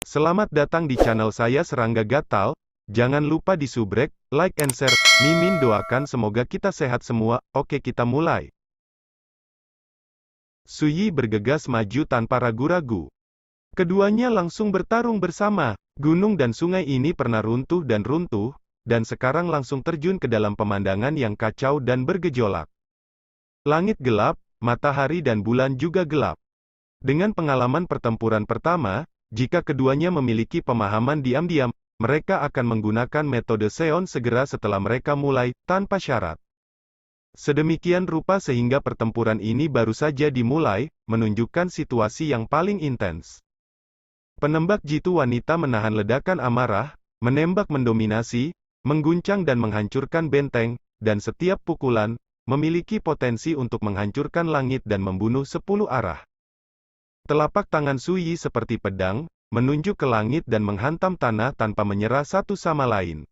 Selamat datang di channel saya Serangga Gatal. Jangan lupa di subrek, like and share. Mimin doakan semoga kita sehat semua. Oke, kita mulai. Su Yi bergegas maju tanpa ragu-ragu. Keduanya langsung bertarung bersama. Gunung dan sungai ini pernah runtuh, dan sekarang langsung terjun ke dalam pemandangan yang kacau dan bergejolak. Langit gelap, matahari dan bulan juga gelap. Dengan pengalaman pertempuran pertama, jika keduanya memiliki pemahaman diam-diam, mereka akan menggunakan metode Seon segera setelah mereka mulai, tanpa syarat. Sedemikian rupa sehingga pertempuran ini baru saja dimulai, menunjukkan situasi yang paling intens. Penembak jitu wanita menahan ledakan amarah, menembak mendominasi, mengguncang dan menghancurkan benteng, dan setiap pukulan, memiliki potensi untuk menghancurkan langit dan membunuh 10 arah. Telapak tangan Su Yi seperti pedang, menunjuk ke langit dan menghantam tanah tanpa menyerah satu sama lain.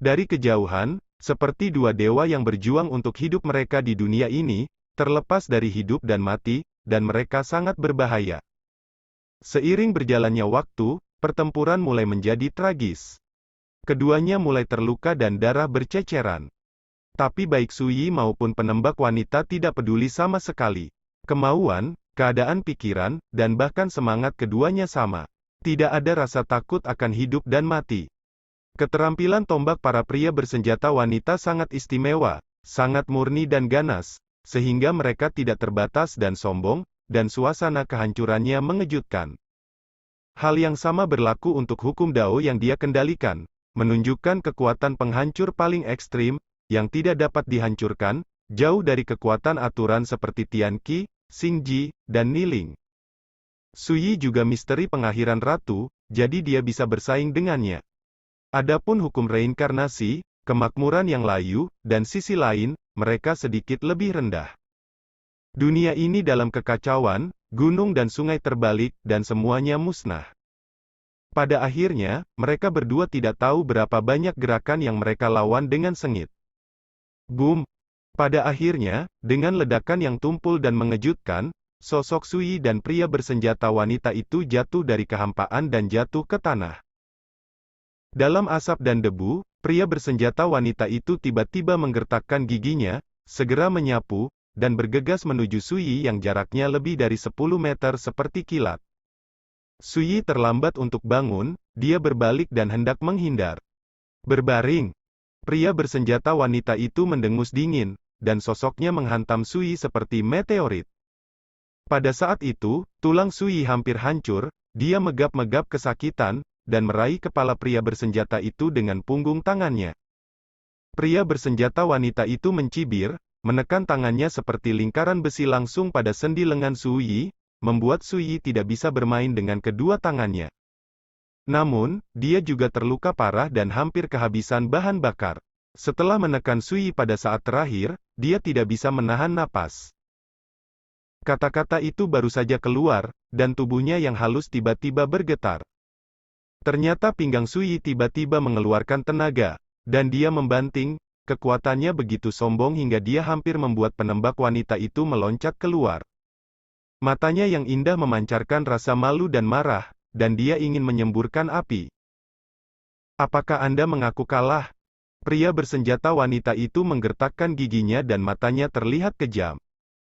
Dari kejauhan, seperti dua dewa yang berjuang untuk hidup mereka di dunia ini, terlepas dari hidup dan mati, dan mereka sangat berbahaya. Seiring berjalannya waktu, pertempuran mulai menjadi tragis. Keduanya mulai terluka dan darah berceceran. Tapi baik Su Yi maupun penembak wanita tidak peduli sama sekali. Kemauan, keadaan pikiran, dan bahkan semangat keduanya sama. Tidak ada rasa takut akan hidup dan mati. Keterampilan tombak para pria bersenjata wanita sangat istimewa, sangat murni dan ganas, sehingga mereka tidak terbatas dan sombong, dan suasana kehancurannya mengejutkan. Hal yang sama berlaku untuk hukum Dao yang dia kendalikan, menunjukkan kekuatan penghancur paling ekstrim, yang tidak dapat dihancurkan, jauh dari kekuatan aturan seperti Tian Qi, Xingji, dan Niling. Su Yi juga misteri pengakhiran ratu, jadi dia bisa bersaing dengannya. Adapun hukum reinkarnasi, kemakmuran yang layu, dan sisi lain, mereka sedikit lebih rendah. Dunia ini dalam kekacauan, gunung dan sungai terbalik, dan semuanya musnah. Pada akhirnya, mereka berdua tidak tahu berapa banyak gerakan yang mereka lawan dengan sengit. Boom! Pada akhirnya, dengan ledakan yang tumpul dan mengejutkan, sosok Su Yi dan pria bersenjata wanita itu jatuh dari kehampaan dan jatuh ke tanah. Dalam asap dan debu, pria bersenjata wanita itu tiba-tiba menggertakkan giginya, segera menyapu, dan bergegas menuju Su Yi yang jaraknya lebih dari 10 meter seperti kilat. Su Yi terlambat untuk bangun, dia berbalik dan hendak menghindar. Berbaring. Pria bersenjata wanita itu mendengus dingin, dan sosoknya menghantam Su Yi seperti meteorit. Pada saat itu, tulang Su Yi hampir hancur, dia megap-megap kesakitan, dan meraih kepala pria bersenjata itu dengan punggung tangannya. Pria bersenjata wanita itu mencibir, menekan tangannya seperti lingkaran besi langsung pada sendi lengan Su Yi, membuat Su Yi tidak bisa bermain dengan kedua tangannya. Namun, dia juga terluka parah dan hampir kehabisan bahan bakar. Setelah menekan Su Yi pada saat terakhir, dia tidak bisa menahan napas. Kata-kata itu baru saja keluar, dan tubuhnya yang halus tiba-tiba bergetar. Ternyata pinggang Su Yi tiba-tiba mengeluarkan tenaga, dan dia membanting, kekuatannya begitu sombong hingga dia hampir membuat penembak wanita itu meloncat keluar. Matanya yang indah memancarkan rasa malu dan marah, dan dia ingin menyemburkan api. Apakah Anda mengaku kalah? Pria bersenjata wanita itu menggertakkan giginya dan matanya terlihat kejam.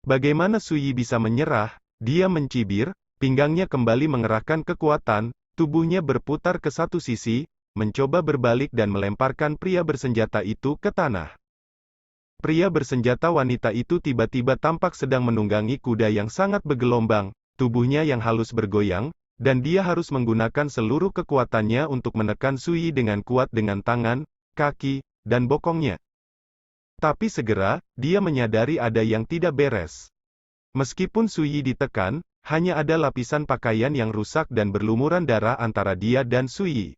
Bagaimana Su Yi bisa menyerah? Dia mencibir, pinggangnya kembali mengerahkan kekuatan, tubuhnya berputar ke satu sisi, mencoba berbalik dan melemparkan pria bersenjata itu ke tanah. Pria bersenjata wanita itu tiba-tiba tampak sedang menunggangi kuda yang sangat bergelombang, tubuhnya yang halus bergoyang, dan dia harus menggunakan seluruh kekuatannya untuk menekan Su Yi dengan kuat dengan tangan, kaki, dan bokongnya. Tapi segera, dia menyadari ada yang tidak beres. Meskipun Su Yi ditekan, hanya ada lapisan pakaian yang rusak dan berlumuran darah antara dia dan Su Yi.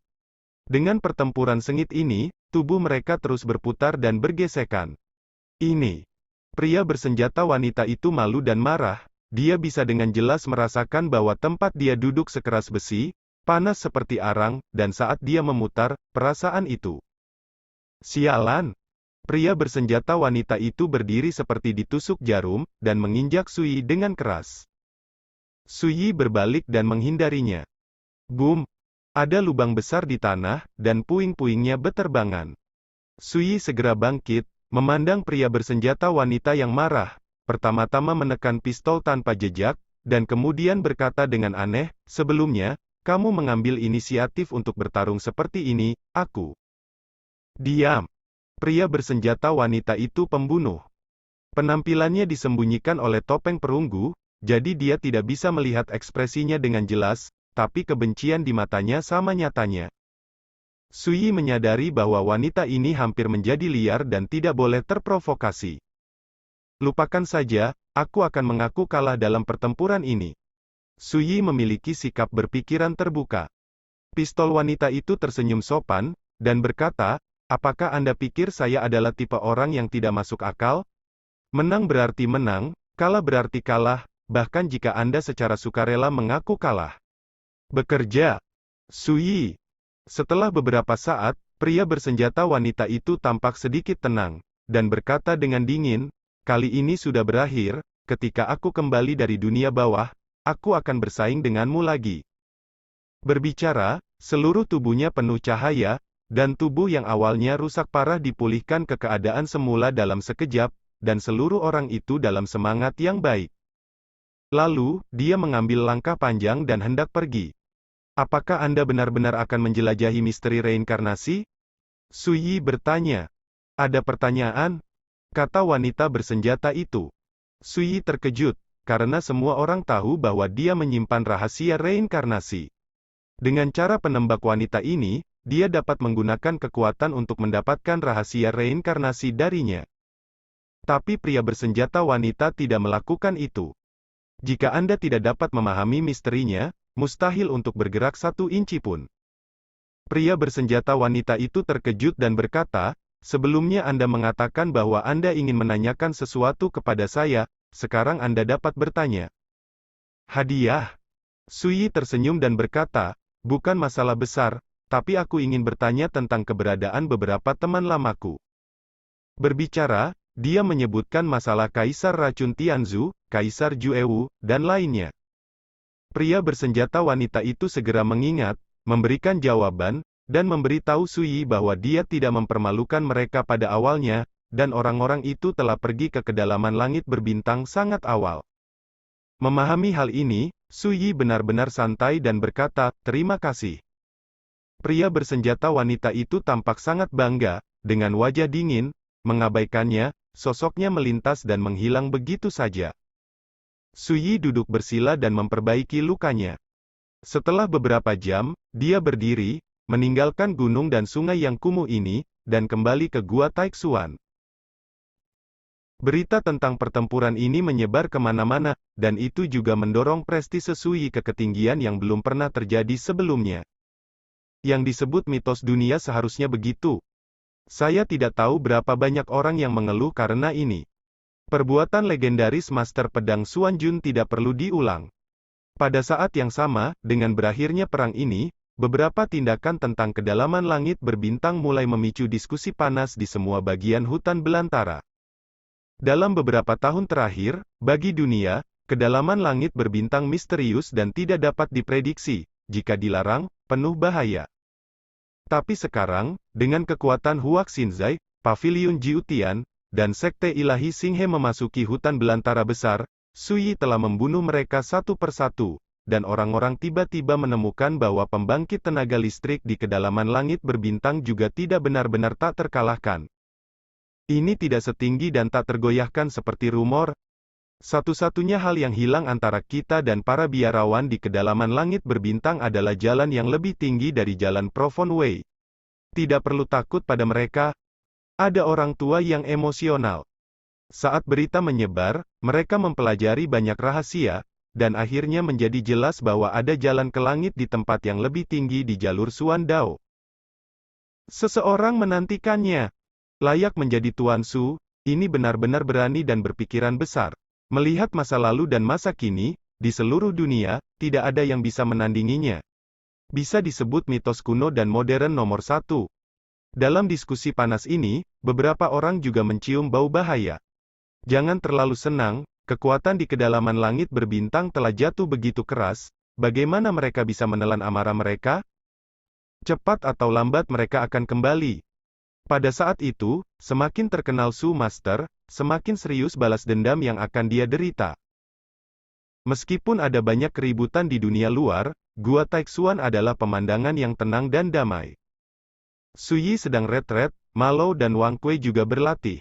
Dengan pertempuran sengit ini, tubuh mereka terus berputar dan bergesekan. Ini. Pria bersenjata wanita itu malu dan marah, dia bisa dengan jelas merasakan bahwa tempat dia duduk sekeras besi, panas seperti arang, dan saat dia memutar, perasaan itu. Sialan! Pria bersenjata wanita itu berdiri seperti ditusuk jarum, dan menginjak Su Yi dengan keras. Su Yi berbalik dan menghindarinya. Boom! Ada lubang besar di tanah, dan puing-puingnya beterbangan. Sui segera bangkit, memandang pria bersenjata wanita yang marah, pertama-tama menekan pistol tanpa jejak, dan kemudian berkata dengan aneh, "Sebelumnya, kamu mengambil inisiatif untuk bertarung seperti ini, aku." Diam. Pria bersenjata wanita itu pembunuh. Penampilannya disembunyikan oleh topeng perunggu, jadi dia tidak bisa melihat ekspresinya dengan jelas, tapi kebencian di matanya sama nyatanya. Sui menyadari bahwa wanita ini hampir menjadi liar dan tidak boleh terprovokasi. Lupakan saja, aku akan mengaku kalah dalam pertempuran ini. Sui memiliki sikap berpikiran terbuka. Pistol wanita itu tersenyum sopan, dan berkata, "Apakah Anda pikir saya adalah tipe orang yang tidak masuk akal? Menang berarti menang, kalah berarti kalah, bahkan jika Anda secara sukarela mengaku kalah. Bekerja." Sui. Setelah beberapa saat, pria bersenjata wanita itu tampak sedikit tenang, dan berkata dengan dingin, "Kali ini sudah berakhir, ketika aku kembali dari dunia bawah, aku akan bersaing denganmu lagi." Berbicara, seluruh tubuhnya penuh cahaya, dan tubuh yang awalnya rusak parah dipulihkan ke keadaan semula dalam sekejap, dan seluruh orang itu dalam semangat yang baik. Lalu, dia mengambil langkah panjang dan hendak pergi. "Apakah Anda benar-benar akan menjelajahi misteri reinkarnasi?" Sui bertanya. "Ada pertanyaan?" kata wanita bersenjata itu. Sui terkejut, karena semua orang tahu bahwa dia menyimpan rahasia reinkarnasi. Dengan cara penembak wanita ini, dia dapat menggunakan kekuatan untuk mendapatkan rahasia reinkarnasi darinya. Tapi pria bersenjata wanita tidak melakukan itu. Jika Anda tidak dapat memahami misterinya, mustahil untuk bergerak 1 inci pun. Pria bersenjata wanita itu terkejut dan berkata, "Sebelumnya Anda mengatakan bahwa Anda ingin menanyakan sesuatu kepada saya, sekarang Anda dapat bertanya." "Hadiah?" Sui tersenyum dan berkata, "Bukan masalah besar, tapi aku ingin bertanya tentang keberadaan beberapa teman lamaku." Berbicara, dia menyebutkan masalah Kaisar Racun Tianzu, Kaisar Juewu, dan lainnya. Pria bersenjata wanita itu segera mengingat, memberikan jawaban, dan memberitahu Sui bahwa dia tidak mempermalukan mereka pada awalnya, dan orang-orang itu telah pergi ke kedalaman langit berbintang sangat awal. Memahami hal ini, Sui benar-benar santai dan berkata, "Terima kasih." Pria bersenjata wanita itu tampak sangat bangga, dengan wajah dingin, mengabaikannya, sosoknya melintas dan menghilang begitu saja. Sui duduk bersila dan memperbaiki lukanya. Setelah beberapa jam, dia berdiri, meninggalkan gunung dan sungai yang kumuh ini, dan kembali ke Gua Taixuan. Berita tentang pertempuran ini menyebar kemana-mana, dan itu juga mendorong prestise Sui ke ketinggian yang belum pernah terjadi sebelumnya. Yang disebut mitos dunia seharusnya begitu. Saya tidak tahu berapa banyak orang yang mengeluh karena ini. Perbuatan legendaris Master Pedang Xuan Jun tidak perlu diulang. Pada saat yang sama, dengan berakhirnya perang ini, beberapa tindakan tentang kedalaman langit berbintang mulai memicu diskusi panas di semua bagian hutan belantara. Dalam beberapa tahun terakhir, bagi dunia, kedalaman langit berbintang misterius dan tidak dapat diprediksi. Jika dilarang, penuh bahaya. Tapi sekarang, dengan kekuatan Huac Xinzai, Paviliun Jiutian, dan Sekte Ilahi Xinghe memasuki hutan belantara besar, Sui telah membunuh mereka satu persatu, dan orang-orang tiba-tiba menemukan bahwa pembangkit tenaga listrik di kedalaman langit berbintang juga tidak benar-benar tak terkalahkan. Ini tidak setinggi dan tak tergoyahkan seperti rumor. Satu-satunya hal yang hilang antara kita dan para biarawan di kedalaman langit berbintang adalah jalan yang lebih tinggi dari jalan Profon Wei. Tidak perlu takut pada mereka. Ada orang tua yang emosional. Saat berita menyebar, mereka mempelajari banyak rahasia, dan akhirnya menjadi jelas bahwa ada jalan ke langit di tempat yang lebih tinggi di jalur Xuan Dao. Seseorang menantikannya. Layak menjadi Tuan Su, ini benar-benar berani dan berpikiran besar. Melihat masa lalu dan masa kini, di seluruh dunia, tidak ada yang bisa menandinginya. Bisa disebut mitos kuno dan modern nomor 1. Dalam diskusi panas ini, beberapa orang juga mencium bau bahaya. Jangan terlalu senang, kekuatan di kedalaman langit berbintang telah jatuh begitu keras, bagaimana mereka bisa menelan amarah mereka? Cepat atau lambat mereka akan kembali. Pada saat itu, semakin terkenal Su Master, semakin serius balas dendam yang akan dia derita. Meskipun ada banyak keributan di dunia luar, Gua Taixuan adalah pemandangan yang tenang dan damai. Su Yi sedang retret, Ma Long dan Wang Kui juga berlatih.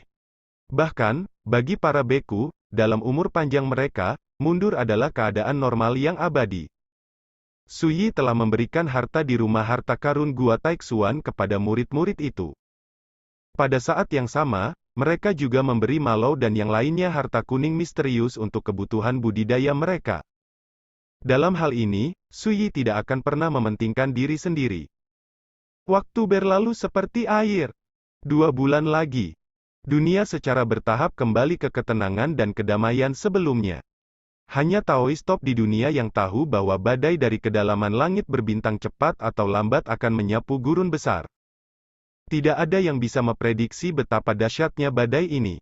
Bahkan, bagi para beku, dalam umur panjang mereka, mundur adalah keadaan normal yang abadi. Su Yi telah memberikan harta di rumah harta karun Gua Taixuan kepada murid-murid itu. Pada saat yang sama, mereka juga memberi Ma Long dan yang lainnya harta kuning misterius untuk kebutuhan budidaya mereka. Dalam hal ini, Su Yi tidak akan pernah mementingkan diri sendiri. Waktu berlalu seperti air. 2 bulan lagi. Dunia secara bertahap kembali ke ketenangan dan kedamaian sebelumnya. Hanya Taoist top di dunia yang tahu bahwa badai dari kedalaman langit berbintang cepat atau lambat akan menyapu gurun besar. Tidak ada yang bisa memprediksi betapa dahsyatnya badai ini.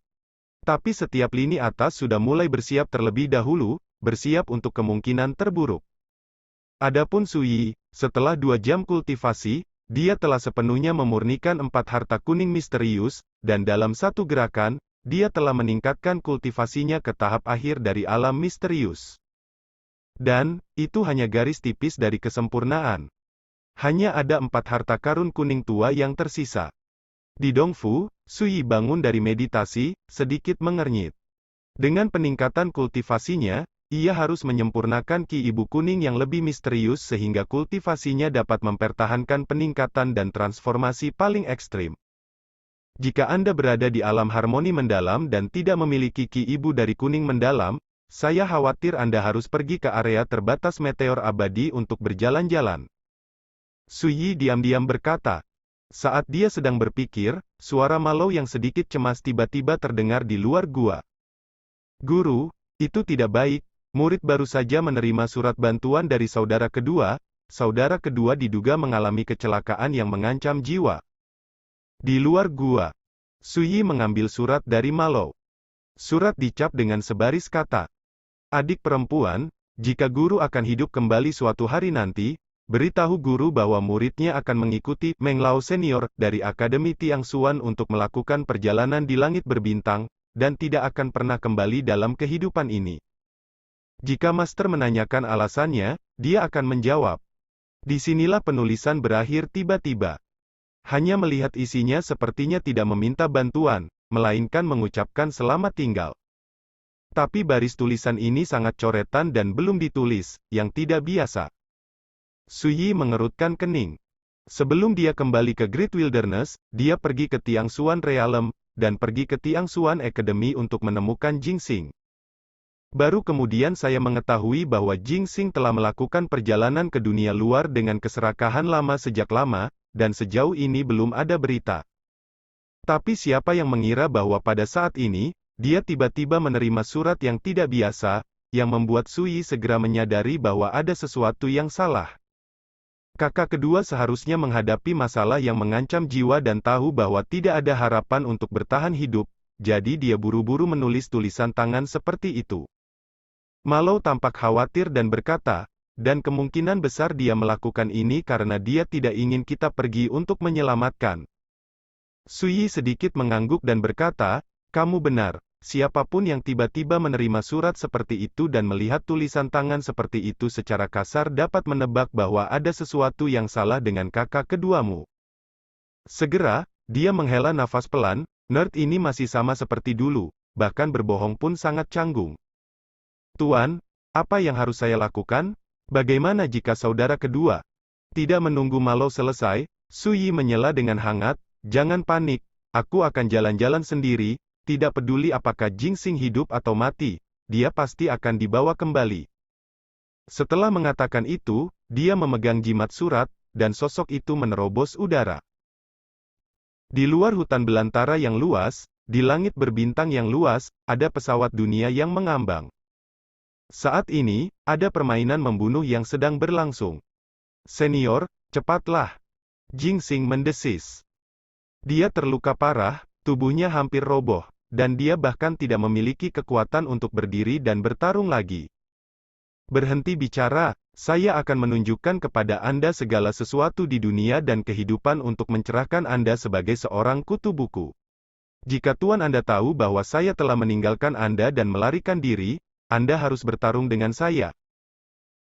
Tapi setiap lini atas sudah mulai bersiap terlebih dahulu, bersiap untuk kemungkinan terburuk. Adapun Su Yi, setelah 2 jam kultivasi, dia telah sepenuhnya memurnikan 4 harta kuning misterius, dan dalam satu gerakan, dia telah meningkatkan kultivasinya ke tahap akhir dari alam misterius. Dan, itu hanya garis tipis dari kesempurnaan. Hanya ada 4 harta karun kuning tua yang tersisa. Di Dongfu, Su Yi bangun dari meditasi, sedikit mengernyit. Dengan peningkatan kultivasinya, ia harus menyempurnakan ki ibu kuning yang lebih misterius sehingga kultivasinya dapat mempertahankan peningkatan dan transformasi paling ekstrim. Jika Anda berada di alam harmoni mendalam dan tidak memiliki ki ibu dari kuning mendalam, saya khawatir Anda harus pergi ke area terbatas meteor abadi untuk berjalan-jalan. Su Yi diam-diam berkata. Saat dia sedang berpikir, suara Ma Long yang sedikit cemas tiba-tiba terdengar di luar gua. Guru, itu tidak baik, murid baru saja menerima surat bantuan dari saudara kedua diduga mengalami kecelakaan yang mengancam jiwa. Di luar gua, Su Yi mengambil surat dari Ma Long. Surat dicap dengan sebaris kata. Adik perempuan, jika guru akan hidup kembali suatu hari nanti, beritahu guru bahwa muridnya akan mengikuti Meng Lao Senior dari Akademi Tiang Xuan untuk melakukan perjalanan di langit berbintang, dan tidak akan pernah kembali dalam kehidupan ini. Jika Master menanyakan alasannya, dia akan menjawab. Disinilah penulisan berakhir tiba-tiba. Hanya melihat isinya sepertinya tidak meminta bantuan, melainkan mengucapkan selamat tinggal. Tapi baris tulisan ini sangat coretan dan belum ditulis, yang tidak biasa. Su Yi mengerutkan kening. Sebelum dia kembali ke Great Wilderness, dia pergi ke Tiang Xuan Realm, dan pergi ke Tiang Xuan Academy untuk menemukan Jing Xing. Baru kemudian saya mengetahui bahwa Jing Xing telah melakukan perjalanan ke dunia luar dengan keserakahan lama sejak lama, dan sejauh ini belum ada berita. Tapi siapa yang mengira bahwa pada saat ini, dia tiba-tiba menerima surat yang tidak biasa, yang membuat Su Yi segera menyadari bahwa ada sesuatu yang salah. Kakak kedua seharusnya menghadapi masalah yang mengancam jiwa dan tahu bahwa tidak ada harapan untuk bertahan hidup, jadi dia buru-buru menulis tulisan tangan seperti itu. Ma Long tampak khawatir dan berkata, dan kemungkinan besar dia melakukan ini karena dia tidak ingin kita pergi untuk menyelamatkan. Su Yi sedikit mengangguk dan berkata, kamu benar, siapapun yang tiba-tiba menerima surat seperti itu dan melihat tulisan tangan seperti itu secara kasar dapat menebak bahwa ada sesuatu yang salah dengan kakak keduamu. Segera, dia menghela nafas pelan, nerd ini masih sama seperti dulu, bahkan berbohong pun sangat canggung. Tuan, apa yang harus saya lakukan? Bagaimana jika saudara kedua? Tidak menunggu Ma Long selesai, Su Yi menyela dengan hangat, jangan panik, aku akan jalan-jalan sendiri, tidak peduli apakah Jing Xing hidup atau mati, dia pasti akan dibawa kembali. Setelah mengatakan itu, dia memegang jimat surat, dan sosok itu menerobos udara. Di luar hutan belantara yang luas, di langit berbintang yang luas, ada pesawat dunia yang mengambang. Saat ini, ada permainan membunuh yang sedang berlangsung. Senior, cepatlah. Jing Xing mendesis. Dia terluka parah, tubuhnya hampir roboh, dan dia bahkan tidak memiliki kekuatan untuk berdiri dan bertarung lagi. Berhenti bicara, saya akan menunjukkan kepada Anda segala sesuatu di dunia dan kehidupan untuk mencerahkan Anda sebagai seorang kutu buku. Jika Tuan Anda tahu bahwa saya telah meninggalkan Anda dan melarikan diri, Anda harus bertarung dengan saya.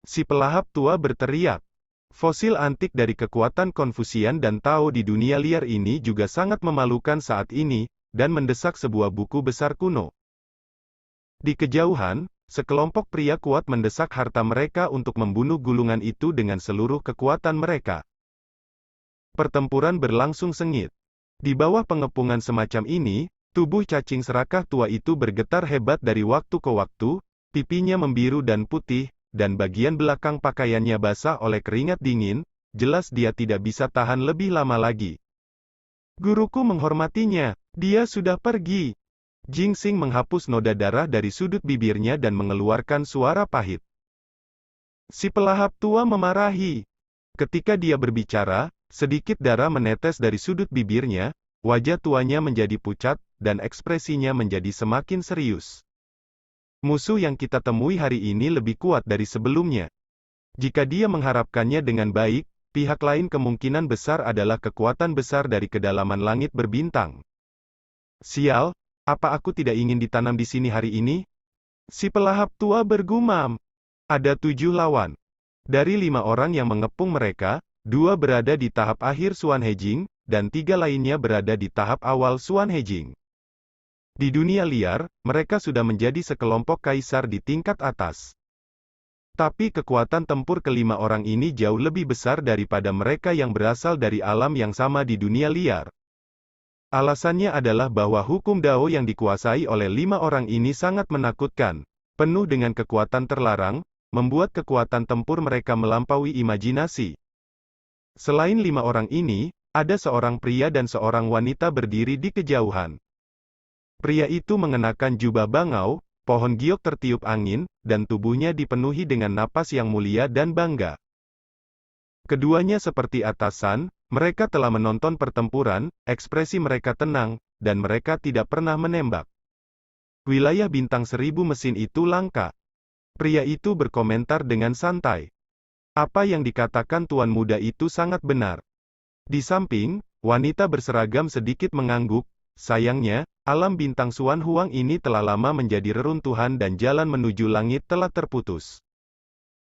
Si pelahap tua berteriak. Fosil antik dari kekuatan Konfusian dan Tao di dunia liar ini juga sangat memalukan saat ini, dan mendesak sebuah buku besar kuno. Di kejauhan, sekelompok pria kuat mendesak harta mereka untuk membunuh gulungan itu dengan seluruh kekuatan mereka. Pertempuran berlangsung sengit. Di bawah pengepungan semacam ini, tubuh cacing serakah tua itu bergetar hebat dari waktu ke waktu, pipinya membiru dan putih, dan bagian belakang pakaiannya basah oleh keringat dingin, jelas dia tidak bisa tahan lebih lama lagi. Guruku menghormatinya, dia sudah pergi. Jingxing menghapus noda darah dari sudut bibirnya dan mengeluarkan suara pahit. Si pelahap tua memarahi. Ketika dia berbicara, sedikit darah menetes dari sudut bibirnya, wajah tuanya menjadi pucat, dan ekspresinya menjadi semakin serius. Musuh yang kita temui hari ini lebih kuat dari sebelumnya. Jika dia mengharapkannya dengan baik, pihak lain kemungkinan besar adalah kekuatan besar dari kedalaman langit berbintang. Sial, apa aku tidak ingin ditanam di sini hari ini? Si pelahap tua bergumam. Ada 7 lawan. Dari 5 orang yang mengepung mereka, 2 berada di tahap akhir Xuan Hejing, dan 3 lainnya berada di tahap awal Xuan Hejing. Di dunia liar, mereka sudah menjadi sekelompok kaisar di tingkat atas. Tapi kekuatan tempur kelima orang ini jauh lebih besar daripada mereka yang berasal dari alam yang sama di dunia liar. Alasannya adalah bahwa hukum Dao yang dikuasai oleh 5 orang ini sangat menakutkan, penuh dengan kekuatan terlarang, membuat kekuatan tempur mereka melampaui imajinasi. Selain 5 orang ini, ada seorang pria dan seorang wanita berdiri di kejauhan. Pria itu mengenakan jubah bangau, pohon giok tertiup angin, dan tubuhnya dipenuhi dengan napas yang mulia dan bangga. Keduanya seperti atasan, mereka telah menonton pertempuran, ekspresi mereka tenang, dan mereka tidak pernah menembak. Wilayah bintang 1000 mesin itu langka. Pria itu berkomentar dengan santai. Apa yang dikatakan tuan muda itu sangat benar. Di samping, wanita berseragam sedikit mengangguk, sayangnya, alam bintang Xuan Huang ini telah lama menjadi reruntuhan dan jalan menuju langit telah terputus.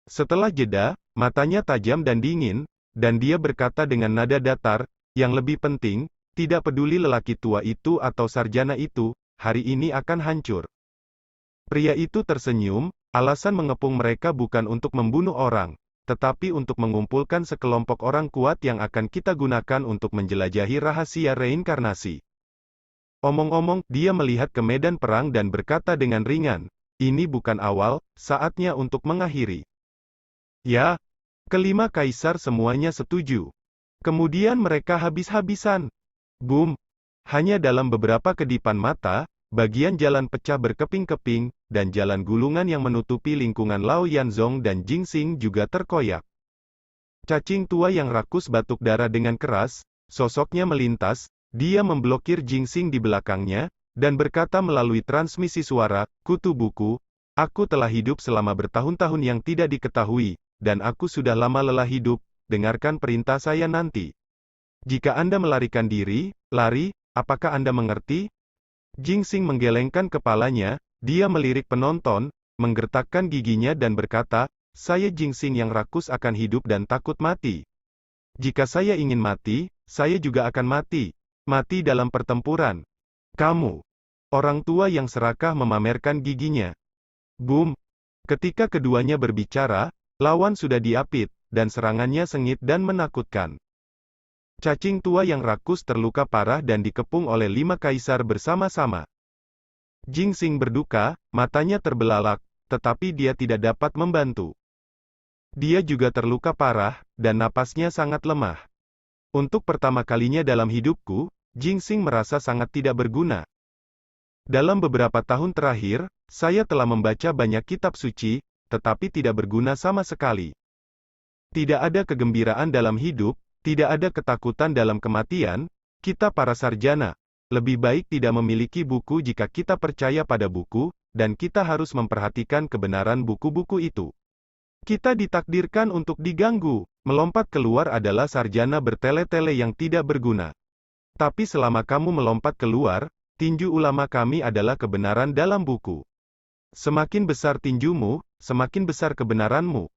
Setelah jeda, matanya tajam dan dingin, dan dia berkata dengan nada datar, yang lebih penting, tidak peduli lelaki tua itu atau sarjana itu, hari ini akan hancur. Pria itu tersenyum, alasan mengepung mereka bukan untuk membunuh orang, tetapi untuk mengumpulkan sekelompok orang kuat yang akan kita gunakan untuk menjelajahi rahasia reinkarnasi. Omong-omong, dia melihat ke medan perang dan berkata dengan ringan, ini bukan awal, saatnya untuk mengakhiri. Ya, kelima kaisar semuanya setuju. Kemudian mereka habis-habisan. Boom! Hanya dalam beberapa kedipan mata, bagian jalan pecah berkeping-keping, dan jalan gulungan yang menutupi lingkungan Lao Yanzong dan Jingxing juga terkoyak. Cacing tua yang rakus batuk darah dengan keras, sosoknya melintas, dia memblokir Jingxing di belakangnya, dan berkata melalui transmisi suara, kutu buku, aku telah hidup selama bertahun-tahun yang tidak diketahui, dan aku sudah lama lelah hidup, dengarkan perintah saya nanti. Jika Anda melarikan diri, lari, apakah Anda mengerti? Jingxing menggelengkan kepalanya, dia melirik penonton, menggertakkan giginya dan berkata, saya Jingxing yang rakus akan hidup dan takut mati. Jika saya ingin mati, saya juga akan mati. Mati dalam pertempuran. Kamu. Orang tua yang serakah memamerkan giginya. Boom. Ketika keduanya berbicara, lawan sudah diapit, dan serangannya sengit dan menakutkan. Cacing tua yang rakus terluka parah dan dikepung oleh 5 kaisar bersama-sama. Jingxing berduka, matanya terbelalak, tetapi dia tidak dapat membantu. Dia juga terluka parah, dan napasnya sangat lemah. Untuk pertama kalinya dalam hidupku, Jingxing merasa sangat tidak berguna. Dalam beberapa tahun terakhir, saya telah membaca banyak kitab suci, tetapi tidak berguna sama sekali. Tidak ada kegembiraan dalam hidup, tidak ada ketakutan dalam kematian, kita para sarjana. Lebih baik tidak memiliki buku jika kita percaya pada buku, dan kita harus memperhatikan kebenaran buku-buku itu. Kita ditakdirkan untuk diganggu. Melompat keluar adalah sarjana bertele-tele yang tidak berguna. Tapi selama kamu melompat keluar, tinju ulama kami adalah kebenaran dalam buku. Semakin besar tinjumu, semakin besar kebenaranmu.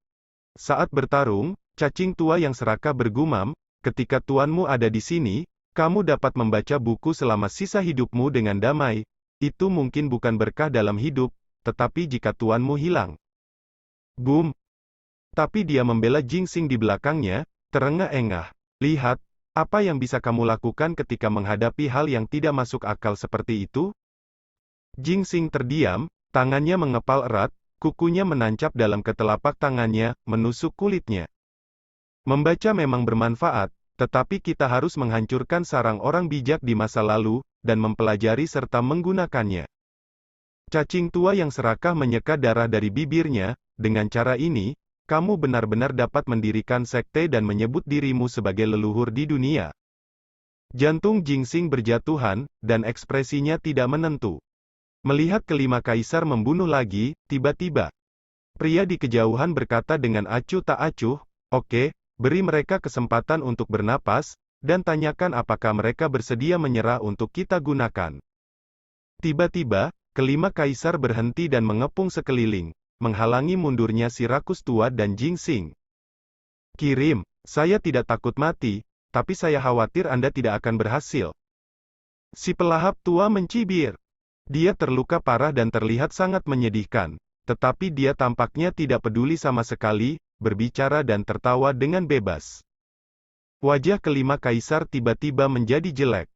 Saat bertarung, cacing tua yang serakah bergumam, ketika tuanmu ada di sini, kamu dapat membaca buku selama sisa hidupmu dengan damai. Itu mungkin bukan berkah dalam hidup, tetapi jika tuanmu hilang. Boom! Tapi dia membela Jingxing di belakangnya, terengah-engah. Lihat, apa yang bisa kamu lakukan ketika menghadapi hal yang tidak masuk akal seperti itu? Jingxing terdiam, tangannya mengepal erat, kukunya menancap dalam ketelapak tangannya, menusuk kulitnya. Membaca memang bermanfaat, tetapi kita harus menghancurkan sarang orang bijak di masa lalu, dan mempelajari serta menggunakannya. Cacing tua yang serakah menyeka darah dari bibirnya, dengan cara ini, kamu benar-benar dapat mendirikan sekte dan menyebut dirimu sebagai leluhur di dunia. Jantung Jingxing berjatuhan, dan ekspresinya tidak menentu. Melihat kelima kaisar membunuh lagi, tiba-tiba, pria di kejauhan berkata dengan acuh tak acuh, "Oke, beri mereka kesempatan untuk bernapas, dan tanyakan apakah mereka bersedia menyerah untuk kita gunakan." Tiba-tiba, kelima kaisar berhenti dan mengepung sekeliling, menghalangi mundurnya si rakus tua dan Jingxing. "Kirim, saya tidak takut mati, tapi saya khawatir Anda tidak akan berhasil." Si pelahap tua mencibir. Dia terluka parah dan terlihat sangat menyedihkan, tetapi dia tampaknya tidak peduli sama sekali, berbicara dan tertawa dengan bebas. Wajah kelima kaisar tiba-tiba menjadi jelek.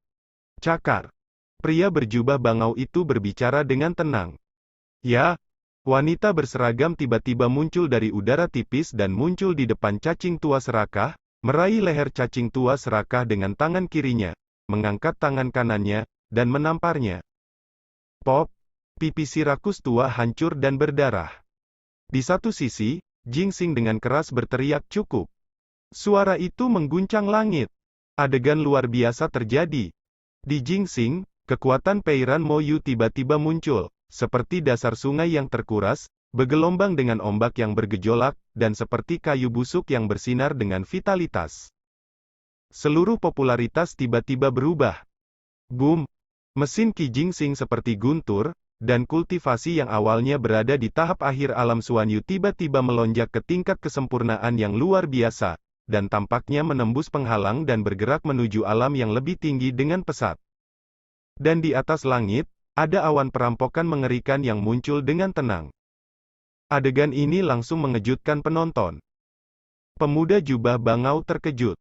"Cakar." Pria berjubah bangau itu berbicara dengan tenang. "Ya." Wanita berseragam tiba-tiba muncul dari udara tipis dan muncul di depan cacing tua serakah, meraih leher cacing tua serakah dengan tangan kirinya, mengangkat tangan kanannya, dan menamparnya. Pop! Pipi si rakus tua hancur dan berdarah. Di satu sisi, Jingxing dengan keras berteriak cukup. Suara itu mengguncang langit. Adegan luar biasa terjadi. Di Jingxing, kekuatan Peiran Moyu tiba-tiba muncul, seperti dasar sungai yang terkuras, bergelombang dengan ombak yang bergejolak, dan seperti kayu busuk yang bersinar dengan vitalitas. Seluruh popularitas tiba-tiba berubah. Boom! Mesin Qi Jingxing seperti guntur, dan kultivasi yang awalnya berada di tahap akhir alam Xuanyu tiba-tiba melonjak ke tingkat kesempurnaan yang luar biasa, dan tampaknya menembus penghalang dan bergerak menuju alam yang lebih tinggi dengan pesat. Dan di atas langit, ada awan perampokan mengerikan yang muncul dengan tenang. Adegan ini langsung mengejutkan penonton. Pemuda jubah bangau terkejut.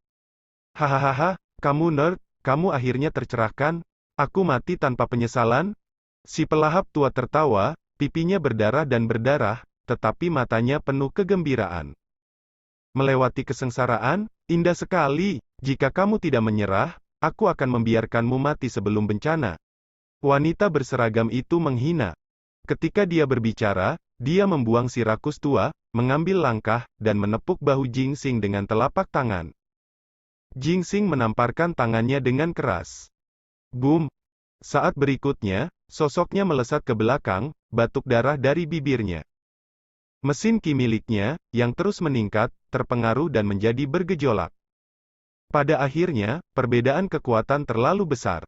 "Hahaha, kamu nerd, kamu akhirnya tercerahkan? Aku mati tanpa penyesalan?" Si pelahap tua tertawa, pipinya berdarah dan berdarah, tetapi matanya penuh kegembiraan. "Melewati kesengsaraan, indah sekali. Jika kamu tidak menyerah, aku akan membiarkanmu mati sebelum bencana." Wanita berseragam itu menghina. Ketika dia berbicara, dia membuang si rakus tua, mengambil langkah, dan menepuk bahu Jingxing dengan telapak tangan. Jingxing menamparkan tangannya dengan keras. Boom! Saat berikutnya, sosoknya melesat ke belakang, batuk darah dari bibirnya. Mesin Qi miliknya, yang terus meningkat, terpengaruh dan menjadi bergejolak. Pada akhirnya, perbedaan kekuatan terlalu besar.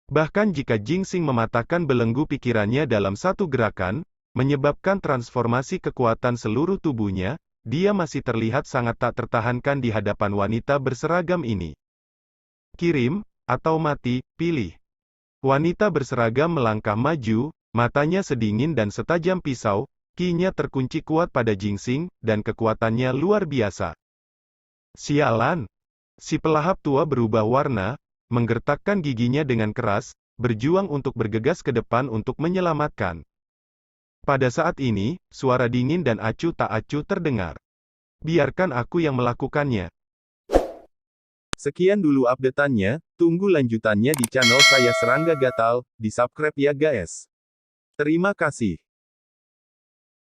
Bahkan jika Jingxing mematahkan belenggu pikirannya dalam satu gerakan, menyebabkan transformasi kekuatan seluruh tubuhnya, dia masih terlihat sangat tak tertahankan di hadapan wanita berseragam ini. "Kirim, atau mati, pilih." Wanita berseragam melangkah maju, matanya sedingin dan setajam pisau, Qi-nya terkunci kuat pada Jingxing, dan kekuatannya luar biasa. "Sialan!" Si pelahap tua berubah warna, menggertakkan giginya dengan keras, berjuang untuk bergegas ke depan untuk menyelamatkan. Pada saat ini, suara dingin dan acuh tak acuh terdengar. "Biarkan aku yang melakukannya." Sekian dulu update-annya, tunggu lanjutannya di channel saya Serangga Gatal, di subscribe ya guys. Terima kasih.